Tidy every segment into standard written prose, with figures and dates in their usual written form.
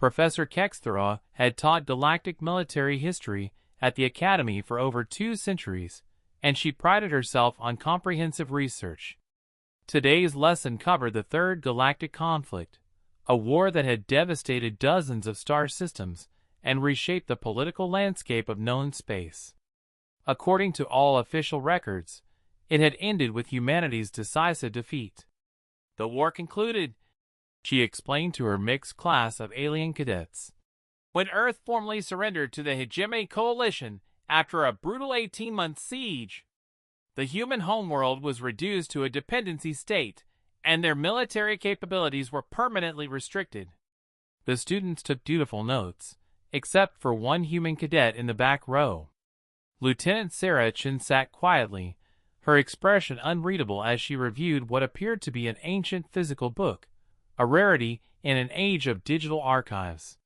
Professor Kexthera had taught galactic military history at the Academy for over 2 centuries, and she prided herself on comprehensive research. Today's lesson covered the Third Galactic Conflict, a war that had devastated dozens of star systems and reshaped the political landscape of known space. According to all official records, it had ended with humanity's decisive defeat. The war concluded, she explained to her mixed class of alien cadets, when Earth formally surrendered to the Hegemony Coalition after a brutal 18-month siege. The human homeworld was reduced to a dependency state, and their military capabilities were permanently restricted. The students took dutiful notes, except for one human cadet in the back row. Lieutenant Sarah Chin sat quietly, her expression unreadable as she reviewed what appeared to be an ancient physical book, a rarity in an age of digital archives.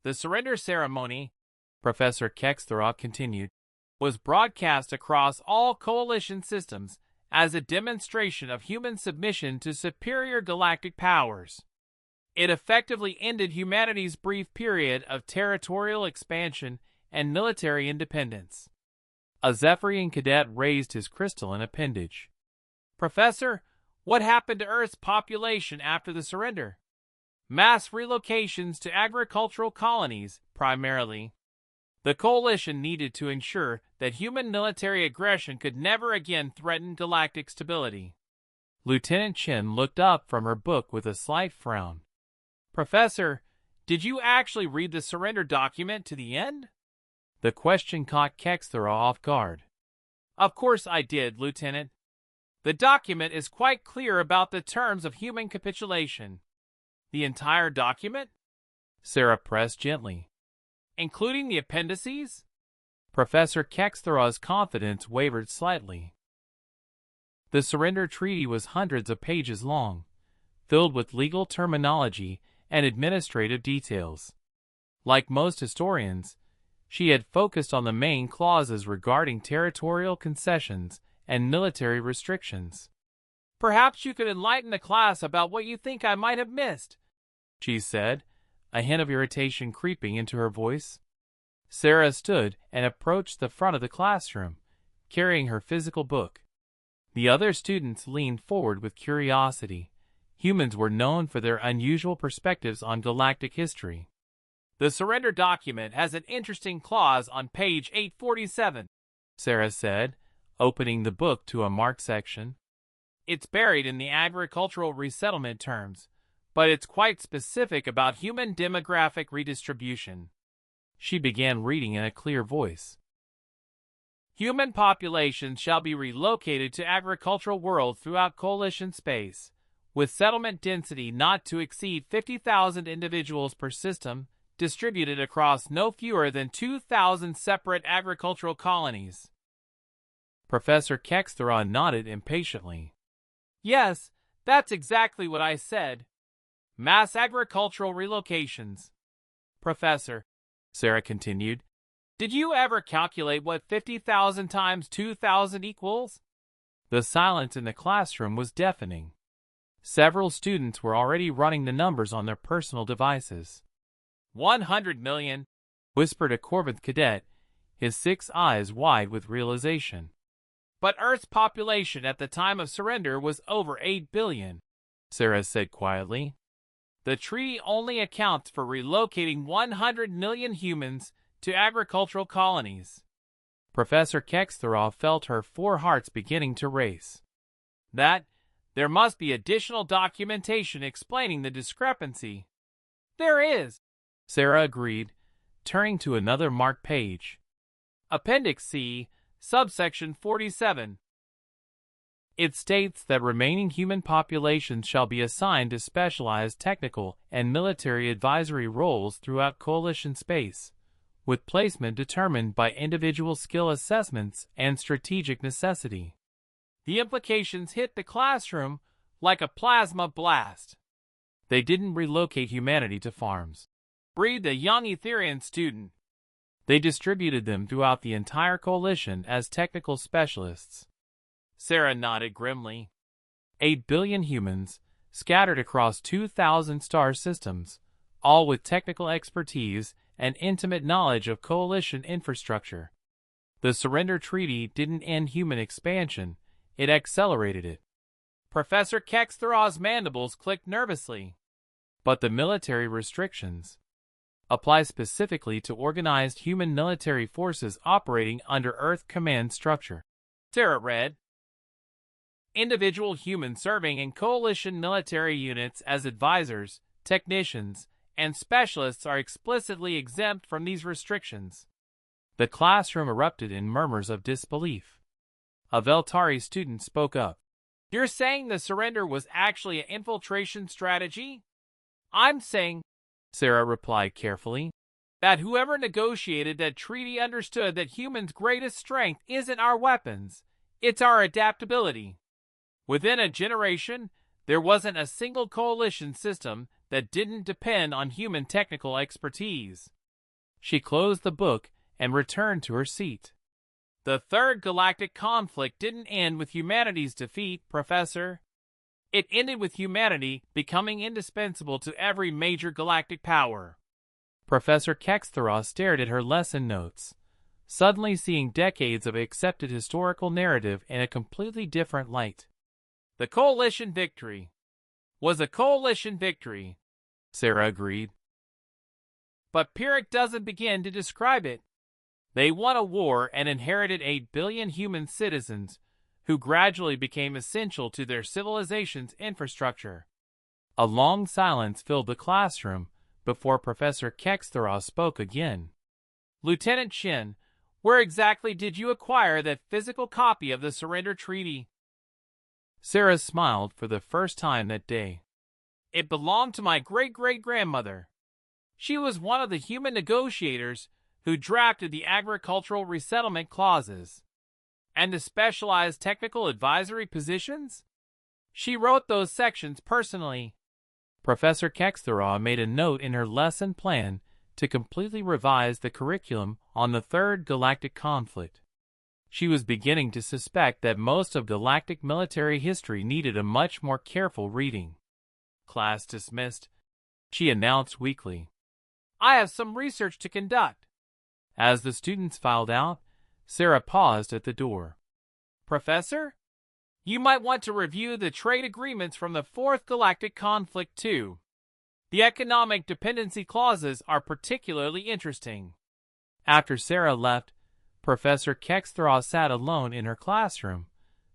The surrender ceremony, Professor Kexthera continued, was broadcast across all coalition systems as a demonstration of human submission to superior galactic powers. It effectively ended humanity's brief period of territorial expansion and military independence. A Zephyrian cadet raised his crystalline appendage. Professor, what happened to Earth's population after the surrender? Mass relocations to agricultural colonies, primarily. The coalition needed to ensure that human military aggression could never again threaten galactic stability. Lieutenant Chen looked up from her book with a slight frown. Professor, did you actually read the surrender document to the end? The question caught Kexthera off guard. Of course I did, Lieutenant. The document is quite clear about the terms of human capitulation. The entire document? Sarah pressed gently. Including the appendices? Professor Kexthera's confidence wavered slightly. The surrender treaty was hundreds of pages long, filled with legal terminology and administrative details. Like most historians, she had focused on the main clauses regarding territorial concessions and military restrictions. Perhaps you could enlighten the class about what you think I might have missed, she said, a hint of irritation creeping into her voice. Sarah stood and approached the front of the classroom, carrying her physical book. The other students leaned forward with curiosity. Humans were known for their unusual perspectives on galactic history. The surrender document has an interesting clause on page 847, Sarah said, opening the book to a marked section. It's buried in the agricultural resettlement terms, but it's quite specific about human demographic redistribution. She began reading in a clear voice. Human populations shall be relocated to agricultural worlds throughout coalition space, with settlement density not to exceed 50,000 individuals per system, distributed across no fewer than 2,000 separate agricultural colonies. Professor Kexthera nodded impatiently. Yes, that's exactly what I said. Mass agricultural relocations. Professor, Sarah continued, did you ever calculate what 50,000 times 2,000 equals? The silence in the classroom was deafening. Several students were already running the numbers on their personal devices. 100 million, whispered a Corvinth cadet, his 6 eyes wide with realization. But Earth's population at the time of surrender was over 8 billion, Sarah said quietly. The treaty only accounts for relocating 100 million humans to agricultural colonies. Professor Kexthera felt her 4 hearts beginning to race. There must be additional documentation explaining the discrepancy. There is, Sarah agreed, turning to another marked page. Appendix C, subsection 47. It states that remaining human populations shall be assigned to specialized technical and military advisory roles throughout coalition space, with placement determined by individual skill assessments and strategic necessity. The implications hit the classroom like a plasma blast. They didn't relocate humanity to farms, breathed a young Etherian student. They distributed them throughout the entire coalition as technical specialists. Sarah nodded grimly. 8 billion humans, scattered across 2,000 star systems, all with technical expertise and intimate knowledge of coalition infrastructure. The surrender treaty didn't end human expansion, it accelerated it. Professor Kextheraw's mandibles clicked nervously. But the military restrictions apply specifically to organized human military forces operating under Earth command structure. Sarah read, individual humans serving in coalition military units as advisors, technicians, and specialists are explicitly exempt from these restrictions. The classroom erupted in murmurs of disbelief. A Veltari student spoke up. You're saying the surrender was actually an infiltration strategy? I'm saying, Sarah replied carefully, that whoever negotiated that treaty understood that humans' greatest strength isn't our weapons, it's our adaptability. Within a generation, there wasn't a single coalition system that didn't depend on human technical expertise. She closed the book and returned to her seat. The Third Galactic Conflict didn't end with humanity's defeat, Professor. It ended with humanity becoming indispensable to every major galactic power. Professor Kextheraw stared at her lesson notes, suddenly seeing decades of accepted historical narrative in a completely different light. The coalition victory was a coalition victory, Sarah agreed. But Pyrrhic doesn't begin to describe it. They won a war and inherited 8 billion human citizens who gradually became essential to their civilization's infrastructure. A long silence filled the classroom before Professor Kextheraw spoke again. Lieutenant Shin, where exactly did you acquire that physical copy of the surrender treaty? Sarah smiled for the first time that day. It belonged to my great-great-grandmother. She was one of the human negotiators who drafted the agricultural resettlement clauses and the specialized technical advisory positions. She wrote those sections personally. Professor Kextheraw made a note in her lesson plan to completely revise the curriculum on the Third Galactic Conflict. She was beginning to suspect that most of galactic military history needed a much more careful reading. Class dismissed, she announced weakly. I have some research to conduct. As the students filed out, Sarah paused at the door. Professor, you might want to review the trade agreements from the Fourth Galactic Conflict too. The economic dependency clauses are particularly interesting. After Sarah left, Professor Kextheraw sat alone in her classroom,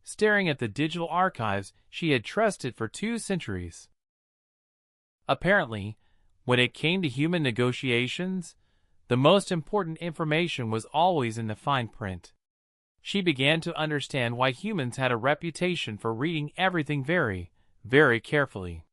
staring at the digital archives she had trusted for 2 centuries. Apparently, when it came to human negotiations, the most important information was always in the fine print. She began to understand why humans had a reputation for reading everything very, very carefully.